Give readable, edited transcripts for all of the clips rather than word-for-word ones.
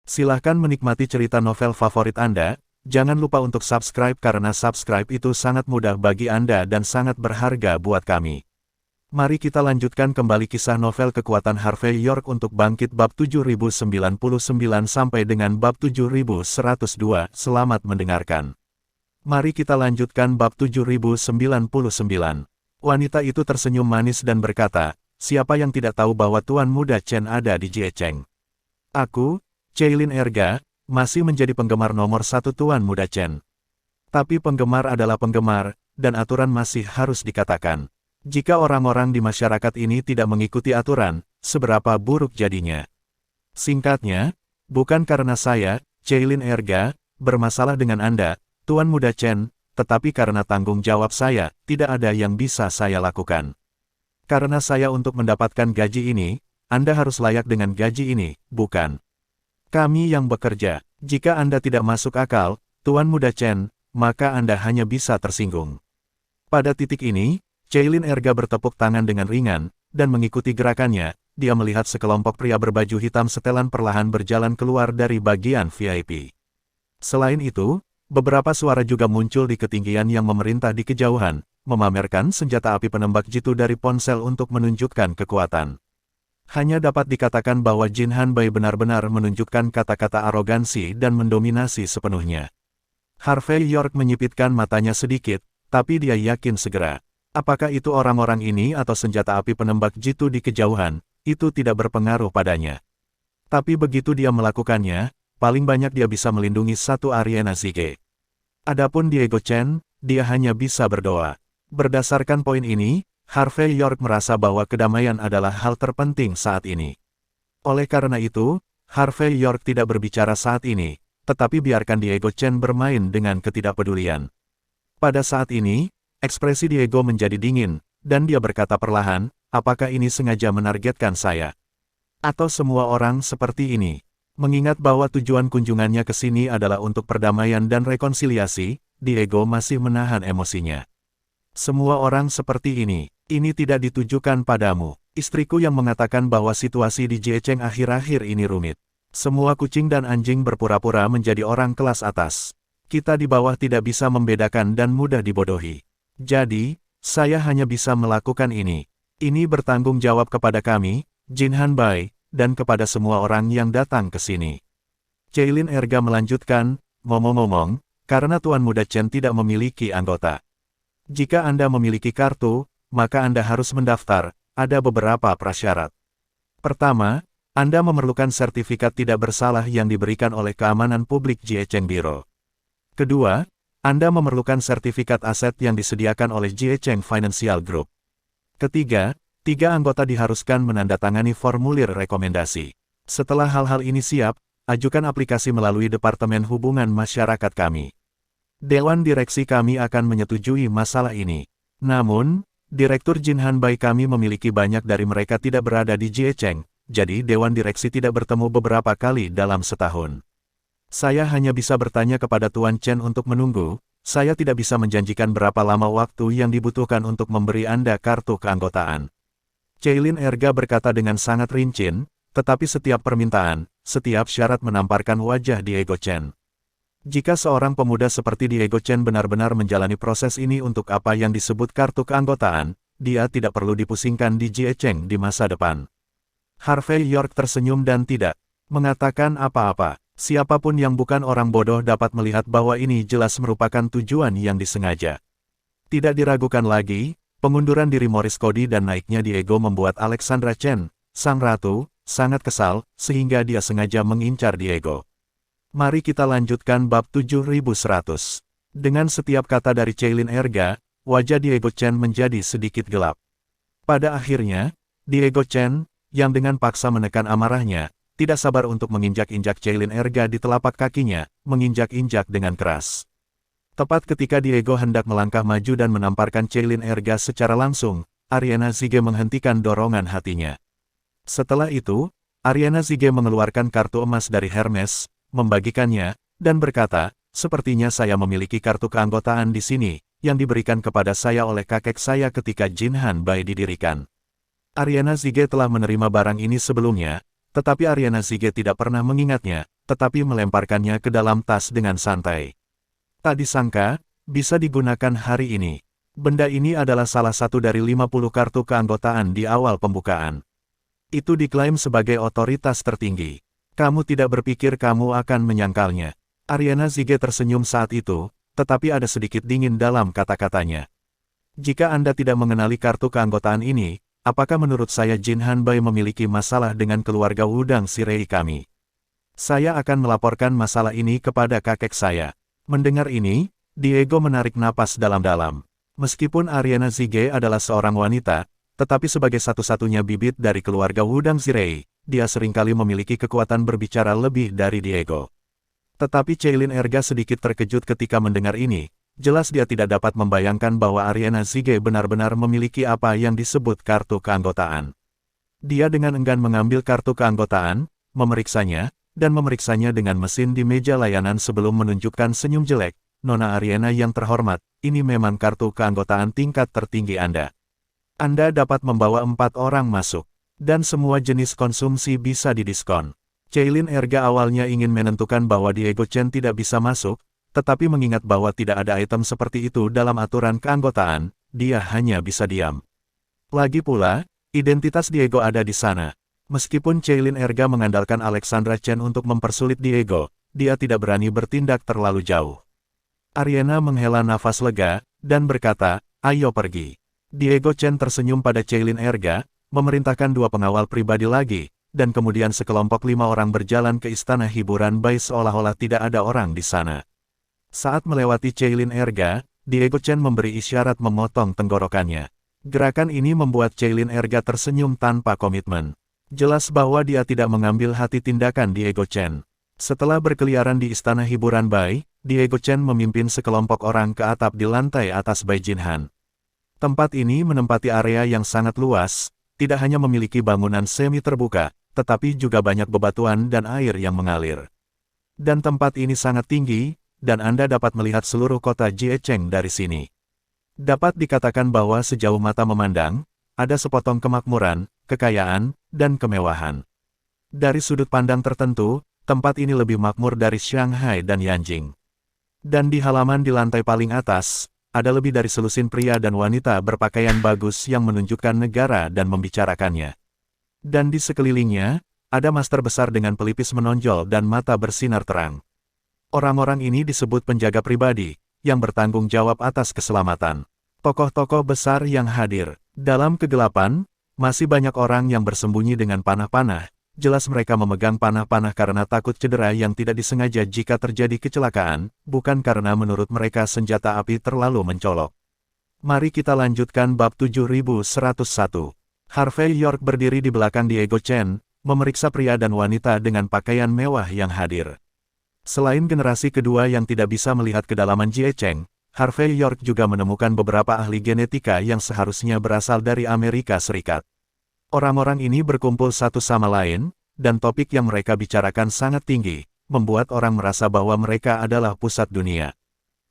Silahkan menikmati cerita novel favorit Anda. Jangan lupa untuk subscribe karena subscribe itu sangat mudah bagi Anda dan sangat berharga buat kami. Mari kita lanjutkan kembali kisah novel Kekuatan Harvey York untuk Bangkit bab 7099 sampai dengan bab 7102. Selamat mendengarkan. Mari kita lanjutkan bab 7099. Wanita itu tersenyum manis dan berkata, siapa yang tidak tahu bahwa Tuan Muda Chen ada di Jiecheng? Aku, Ceilin Erga, masih menjadi penggemar nomor satu Tuan Muda Chen. Tapi penggemar adalah penggemar, dan aturan masih harus dikatakan. Jika orang-orang di masyarakat ini tidak mengikuti aturan, seberapa buruk jadinya? Singkatnya, bukan karena saya, Ceilin Erga, bermasalah dengan Anda, Tuan Muda Chen, tetapi karena tanggung jawab saya, tidak ada yang bisa saya lakukan. Karena saya untuk mendapatkan gaji ini, Anda harus layak dengan gaji ini, bukan? Kami yang bekerja. Jika Anda tidak masuk akal, Tuan Muda Chen, maka Anda hanya bisa tersinggung. Pada titik ini, Ceilin Erga bertepuk tangan dengan ringan, dan mengikuti gerakannya, dia melihat sekelompok pria berbaju hitam setelan perlahan berjalan keluar dari bagian VIP. Selain itu, beberapa suara juga muncul di ketinggian yang memerintah di kejauhan, memamerkan senjata api penembak jitu dari ponsel untuk menunjukkan kekuatan. Hanya dapat dikatakan bahwa Jin Hanbai benar-benar menunjukkan kata-kata arogansi dan mendominasi sepenuhnya. Harvey York menyipitkan matanya sedikit, tapi dia yakin segera. Apakah itu orang-orang ini atau senjata api penembak jitu di kejauhan, itu tidak berpengaruh padanya. Tapi begitu dia melakukannya, paling banyak dia bisa melindungi satu Ariana Zige. Adapun Diego Chen, dia hanya bisa berdoa. Berdasarkan poin ini, Harvey York merasa bahwa kedamaian adalah hal terpenting saat ini. Oleh karena itu, Harvey York tidak berbicara saat ini, tetapi biarkan Diego Chen bermain dengan ketidakpedulian. Pada saat ini, ekspresi Diego menjadi dingin, dan dia berkata perlahan, apakah ini sengaja menargetkan saya? Atau semua orang seperti ini? Mengingat bahwa tujuan kunjungannya ke sini adalah untuk perdamaian dan rekonsiliasi, Diego masih menahan emosinya. Semua orang seperti ini tidak ditujukan padamu. Istriku yang mengatakan bahwa situasi di Jiecheng akhir-akhir ini rumit. Semua kucing dan anjing berpura-pura menjadi orang kelas atas. Kita di bawah tidak bisa membedakan dan mudah dibodohi. Jadi, saya hanya bisa melakukan ini. Ini bertanggung jawab kepada kami, Jin Hanbai, dan kepada semua orang yang datang ke sini. Ceilin Erga melanjutkan, ngomong-ngomong, karena Tuan Muda Chen tidak memiliki anggota. Jika Anda memiliki kartu, maka Anda harus mendaftar, ada beberapa prasyarat. Pertama, Anda memerlukan sertifikat tidak bersalah yang diberikan oleh Keamanan Publik Jiecheng Bureau. Kedua, Anda memerlukan sertifikat aset yang disediakan oleh Jiecheng Financial Group. Ketiga, 3 anggota diharuskan menandatangani formulir rekomendasi. Setelah hal-hal ini siap, ajukan aplikasi melalui Departemen Hubungan Masyarakat kami. Dewan Direksi kami akan menyetujui masalah ini. Namun, Direktur Jin Hanbai kami memiliki banyak dari mereka tidak berada di Jiecheng, jadi Dewan Direksi tidak bertemu beberapa kali dalam setahun. Saya hanya bisa bertanya kepada Tuan Chen untuk menunggu, saya tidak bisa menjanjikan berapa lama waktu yang dibutuhkan untuk memberi Anda kartu keanggotaan. Ceilin Erga berkata dengan sangat rinci, tetapi setiap permintaan, setiap syarat menamparkan wajah Diego Chen. Jika seorang pemuda seperti Diego Chen benar-benar menjalani proses ini untuk apa yang disebut kartu keanggotaan, dia tidak perlu dipusingkan di Jiecheng di masa depan. Harvey York tersenyum dan tidak mengatakan apa-apa. Siapapun yang bukan orang bodoh dapat melihat bahwa ini jelas merupakan tujuan yang disengaja. Tidak diragukan lagi, pengunduran diri Morris Cody dan naiknya Diego membuat Alexandra Chen, sang ratu, sangat kesal, sehingga dia sengaja mengincar Diego. Mari kita lanjutkan bab 7100. Dengan setiap kata dari Ceilin Erga, wajah Diego Chen menjadi sedikit gelap. Pada akhirnya, Diego Chen, yang dengan paksa menekan amarahnya, tidak sabar untuk menginjak-injak Ceilin Erga di telapak kakinya, menginjak-injak dengan keras. Tepat ketika Diego hendak melangkah maju dan menamparkan Ceilin Erga secara langsung, Ariana Zige menghentikan dorongan hatinya. Setelah itu, Ariana Zige mengeluarkan kartu emas dari Hermes, membagikannya, dan berkata, sepertinya saya memiliki kartu keanggotaan di sini, yang diberikan kepada saya oleh kakek saya ketika Jin Hanbai didirikan. Ariana Zige telah menerima barang ini sebelumnya, tetapi Ariana Zige tidak pernah mengingatnya, tetapi melemparkannya ke dalam tas dengan santai. Tak disangka, bisa digunakan hari ini. Benda ini adalah salah satu dari 50 kartu keanggotaan di awal pembukaan. Itu diklaim sebagai otoritas tertinggi. Kamu tidak berpikir kamu akan menyangkalnya. Ariana Zige tersenyum saat itu, tetapi ada sedikit dingin dalam kata-katanya. Jika Anda tidak mengenali kartu keanggotaan ini, apakah menurut saya Jin Hanbai memiliki masalah dengan keluarga Wudang Shirei kami? Saya akan melaporkan masalah ini kepada kakek saya. Mendengar ini, Diego menarik napas dalam-dalam. Meskipun Ariana Zige adalah seorang wanita, tetapi sebagai satu-satunya bibit dari keluarga Wudang Shirei, dia seringkali memiliki kekuatan berbicara lebih dari Diego. Tetapi Cheilin Erga sedikit terkejut ketika mendengar ini. Jelas dia tidak dapat membayangkan bahwa Ariana Zige benar-benar memiliki apa yang disebut kartu keanggotaan. Dia dengan enggan mengambil kartu keanggotaan, memeriksanya, dan memeriksanya dengan mesin di meja layanan sebelum menunjukkan senyum jelek. Nona Ariana yang terhormat, ini memang kartu keanggotaan tingkat tertinggi Anda. Anda dapat membawa 4 orang masuk, dan semua jenis konsumsi bisa didiskon. Cheilin Erga awalnya ingin menentukan bahwa Diego Chen tidak bisa masuk, tetapi mengingat bahwa tidak ada item seperti itu dalam aturan keanggotaan, dia hanya bisa diam. Lagi pula, identitas Diego ada di sana. Meskipun Cheilin Erga mengandalkan Alexandra Chen untuk mempersulit Diego, dia tidak berani bertindak terlalu jauh. Ariana menghela nafas lega, dan berkata, ayo pergi. Diego Chen tersenyum pada Cheilin Erga, memerintahkan 2 pengawal pribadi lagi, dan kemudian sekelompok 5 orang berjalan ke istana hiburan Bai seolah-olah tidak ada orang di sana. Saat melewati Cheilin Erga, Diego Chen memberi isyarat memotong tenggorokannya. Gerakan ini membuat Cheilin Erga tersenyum tanpa komitmen. Jelas bahwa dia tidak mengambil hati tindakan Diego Chen. Setelah berkeliaran di istana hiburan Bai, Diego Chen memimpin sekelompok orang ke atap di lantai atas Bai Jinhan. Tempat ini menempati area yang sangat luas, tidak hanya memiliki bangunan semi terbuka, tetapi juga banyak bebatuan dan air yang mengalir. Dan tempat ini sangat tinggi, dan Anda dapat melihat seluruh kota Jiecheng dari sini. Dapat dikatakan bahwa sejauh mata memandang, ada sepotong kemakmuran, kekayaan, dan kemewahan. Dari sudut pandang tertentu, tempat ini lebih makmur dari Shanghai dan Yanjing. Dan di halaman di lantai paling atas, ada lebih dari selusin pria dan wanita berpakaian bagus yang menunjukkan negara dan membicarakannya. Dan di sekelilingnya, ada master besar dengan pelipis menonjol dan mata bersinar terang. Orang-orang ini disebut penjaga pribadi, yang bertanggung jawab atas keselamatan. Tokoh-tokoh besar yang hadir. Dalam kegelapan, masih banyak orang yang bersembunyi dengan panah-panah. Jelas mereka memegang panah-panah karena takut cedera yang tidak disengaja jika terjadi kecelakaan, bukan karena menurut mereka senjata api terlalu mencolok. Mari kita lanjutkan bab 7101. Harvey York berdiri di belakang Diego Chen, memeriksa pria dan wanita dengan pakaian mewah yang hadir. Selain generasi kedua yang tidak bisa melihat kedalaman Jiecheng, Harvey York juga menemukan beberapa ahli genetika yang seharusnya berasal dari Amerika Serikat. Orang-orang ini berkumpul satu sama lain, dan topik yang mereka bicarakan sangat tinggi, membuat orang merasa bahwa mereka adalah pusat dunia.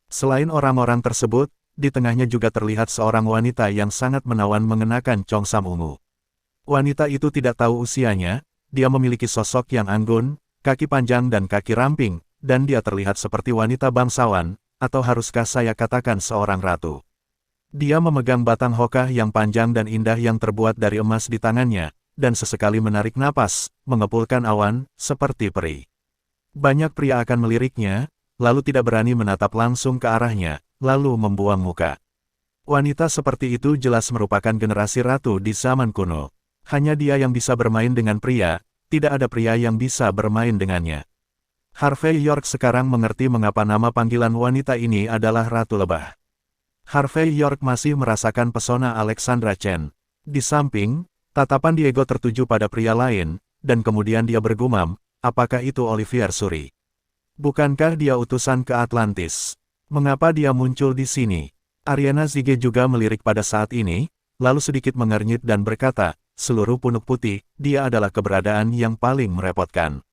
Selain orang-orang tersebut, di tengahnya juga terlihat seorang wanita yang sangat menawan mengenakan congsam ungu. Wanita itu tidak tahu usianya, dia memiliki sosok yang anggun, kaki panjang dan kaki ramping, dan dia terlihat seperti wanita bangsawan, atau haruskah saya katakan seorang ratu. Dia memegang batang hokah yang panjang dan indah yang terbuat dari emas di tangannya, dan sesekali menarik napas, mengepulkan awan, seperti peri. Banyak pria akan meliriknya, lalu tidak berani menatap langsung ke arahnya, lalu membuang muka. Wanita seperti itu jelas merupakan generasi ratu di zaman kuno. Hanya dia yang bisa bermain dengan pria, tidak ada pria yang bisa bermain dengannya. Harvey York sekarang mengerti mengapa nama panggilan wanita ini adalah Ratu Lebah. Harvey York masih merasakan pesona Alexandra Chen. Di samping, tatapan Diego tertuju pada pria lain, dan kemudian dia bergumam, apakah itu Olivier Suri? Bukankah dia utusan ke Atlantis? Mengapa dia muncul di sini? Ariana Zige juga melirik pada saat ini, lalu sedikit mengernyit dan berkata, seluruh punuk putih, dia adalah keberadaan yang paling merepotkan.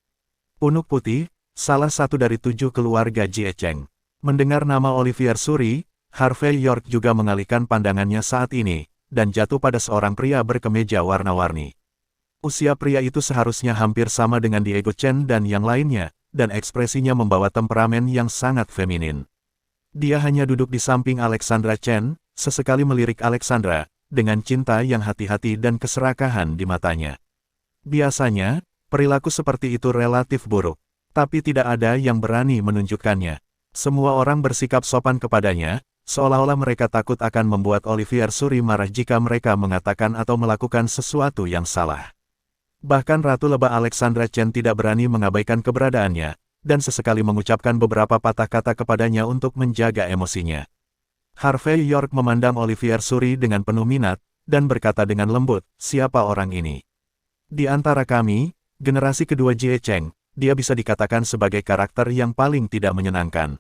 Punuk putih, salah satu dari 7 keluarga Jiecheng. Mendengar nama Olivier Suri, Harvey York juga mengalihkan pandangannya saat ini, dan jatuh pada seorang pria berkemeja warna-warni. Usia pria itu seharusnya hampir sama dengan Diego Chen dan yang lainnya, dan ekspresinya membawa temperamen yang sangat feminin. Dia hanya duduk di samping Alexandra Chen, sesekali melirik Alexandra, dengan cinta yang hati-hati dan keserakahan di matanya. Biasanya, perilaku seperti itu relatif buruk, tapi tidak ada yang berani menunjukkannya. Semua orang bersikap sopan kepadanya, seolah-olah mereka takut akan membuat Olivier Suri marah jika mereka mengatakan atau melakukan sesuatu yang salah. Bahkan Ratu Lebah Alexandra Chen tidak berani mengabaikan keberadaannya, dan sesekali mengucapkan beberapa patah kata kepadanya untuk menjaga emosinya. Harvey York memandang Olivier Suri dengan penuh minat, dan berkata dengan lembut, "Siapa orang ini? Di antara kami, generasi kedua Jie Cheng, dia bisa dikatakan sebagai karakter yang paling tidak menyenangkan.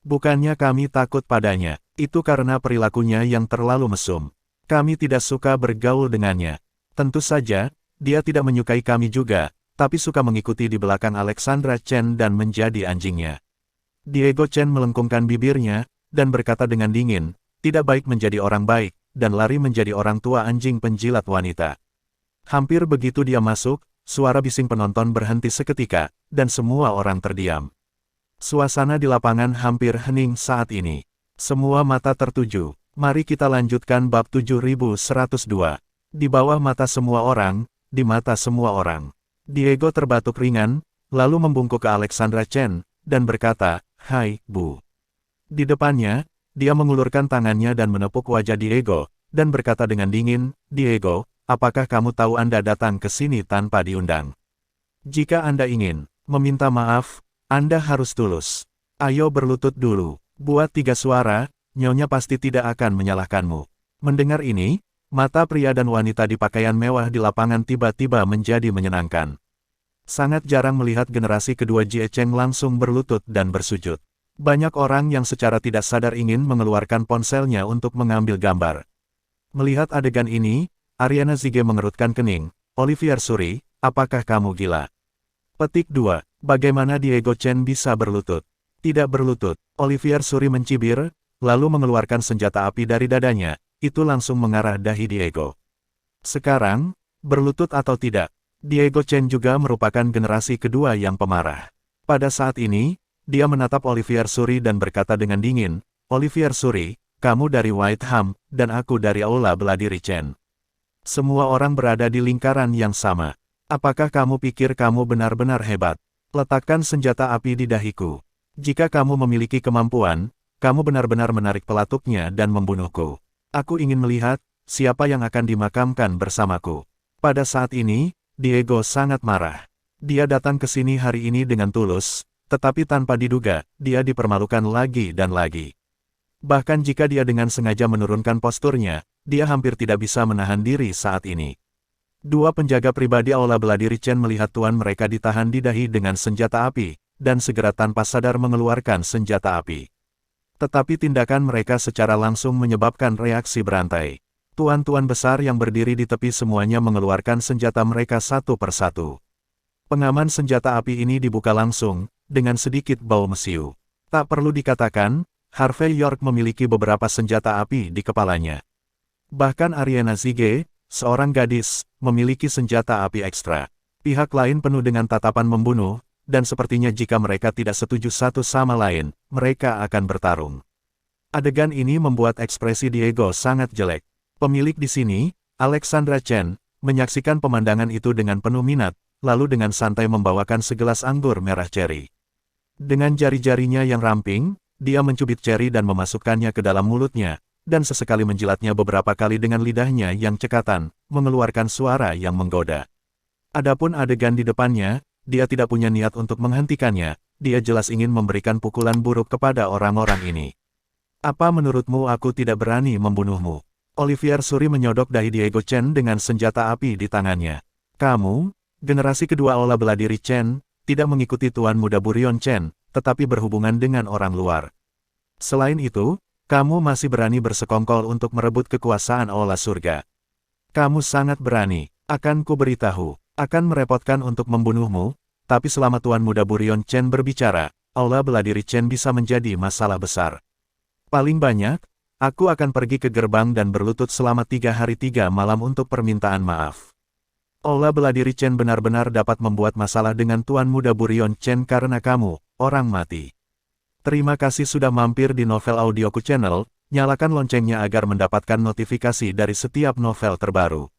Bukannya kami takut padanya, itu karena perilakunya yang terlalu mesum. Kami tidak suka bergaul dengannya. Tentu saja, dia tidak menyukai kami juga, tapi suka mengikuti di belakang Alexandra Chen dan menjadi anjingnya." Diego Chen melengkungkan bibirnya, dan berkata dengan dingin, "Tidak baik menjadi orang baik, dan lari menjadi orang tua anjing penjilat wanita." Hampir begitu dia masuk, suara bising penonton berhenti seketika, dan semua orang terdiam. Suasana di lapangan hampir hening saat ini. Semua mata tertuju. Mari kita lanjutkan bab 7102. Di bawah mata semua orang, di mata semua orang. Diego terbatuk ringan, lalu membungkuk ke Alexandra Chen, dan berkata, "Hai, Bu." Di depannya, dia mengulurkan tangannya dan menepuk wajah Diego, dan berkata dengan dingin, "Diego, apakah kamu tahu Anda datang ke sini tanpa diundang? Jika Anda ingin meminta maaf, Anda harus tulus. Ayo berlutut dulu. Buat 3 suara, Nyonya pasti tidak akan menyalahkanmu." Mendengar ini, mata pria dan wanita di pakaian mewah di lapangan tiba-tiba menjadi menyenangkan. Sangat jarang melihat generasi kedua Jie Cheng langsung berlutut dan bersujud. Banyak orang yang secara tidak sadar ingin mengeluarkan ponselnya untuk mengambil gambar. Melihat adegan ini, Ariana Zige mengerutkan kening. "Olivier Suri, apakah kamu gila?" Petik 2. Bagaimana Diego Chen bisa berlutut? Tidak berlutut. Olivier Suri mencibir, lalu mengeluarkan senjata api dari dadanya, itu langsung mengarah dahi Diego. Sekarang, berlutut atau tidak, Diego Chen juga merupakan generasi kedua yang pemarah. Pada saat ini, dia menatap Olivier Suri dan berkata dengan dingin, "Olivier Suri, kamu dari White Ham, dan aku dari Aula Bela Diri Chen. Semua orang berada di lingkaran yang sama. Apakah kamu pikir kamu benar-benar hebat? Letakkan senjata api di dahiku. Jika kamu memiliki kemampuan, kamu benar-benar menarik pelatuknya dan membunuhku. Aku ingin melihat, siapa yang akan dimakamkan bersamaku." Pada saat ini, Diego sangat marah. Dia datang ke sini hari ini dengan tulus, tetapi tanpa diduga, dia dipermalukan lagi dan lagi. Bahkan jika dia dengan sengaja menurunkan posturnya, dia hampir tidak bisa menahan diri saat ini. Dua penjaga pribadi Aula Bela Diri Chen melihat tuan mereka ditahan di dahi dengan senjata api, dan segera tanpa sadar mengeluarkan senjata api. Tetapi tindakan mereka secara langsung menyebabkan reaksi berantai. Tuan-tuan besar yang berdiri di tepi semuanya mengeluarkan senjata mereka satu persatu. Pengaman senjata api ini dibuka langsung, dengan sedikit bau mesiu. Tak perlu dikatakan, Harvey York memiliki beberapa senjata api di kepalanya. Bahkan Ariana Zige, seorang gadis, memiliki senjata api ekstra. Pihak lain penuh dengan tatapan membunuh, dan sepertinya jika mereka tidak setuju satu sama lain, mereka akan bertarung. Adegan ini membuat ekspresi Diego sangat jelek. Pemilik di sini, Alexandra Chen, menyaksikan pemandangan itu dengan penuh minat, lalu dengan santai membawakan segelas anggur merah ceri. Dengan jari-jarinya yang ramping, dia mencubit ceri dan memasukkannya ke dalam mulutnya, dan sesekali menjilatnya beberapa kali dengan lidahnya yang cekatan, mengeluarkan suara yang menggoda. Adapun adegan di depannya, dia tidak punya niat untuk menghentikannya, dia jelas ingin memberikan pukulan buruk kepada orang-orang ini. "Apa menurutmu aku tidak berani membunuhmu?" Olivier Suri menyodok dahi Diego Chen dengan senjata api di tangannya. "Kamu, generasi kedua Aula Bela Diri Chen, tidak mengikuti Tuan Muda Burion Chen, tetapi berhubungan dengan orang luar. Selain itu, kamu masih berani bersekongkol untuk merebut kekuasaan Aula Surga. Kamu sangat berani, akan kuberitahu, akan merepotkan untuk membunuhmu, tapi selama Tuan Muda Burion Chen berbicara, Aula Bela Diri Chen bisa menjadi masalah besar. Paling banyak, aku akan pergi ke gerbang dan berlutut selama 3 hari 3 malam untuk permintaan maaf." Ola bela diri Chen benar-benar dapat membuat masalah dengan Tuan Muda Burion Chen karena kamu, orang mati. Terima kasih sudah mampir di Novel Audioku Channel, nyalakan loncengnya agar mendapatkan notifikasi dari setiap novel terbaru.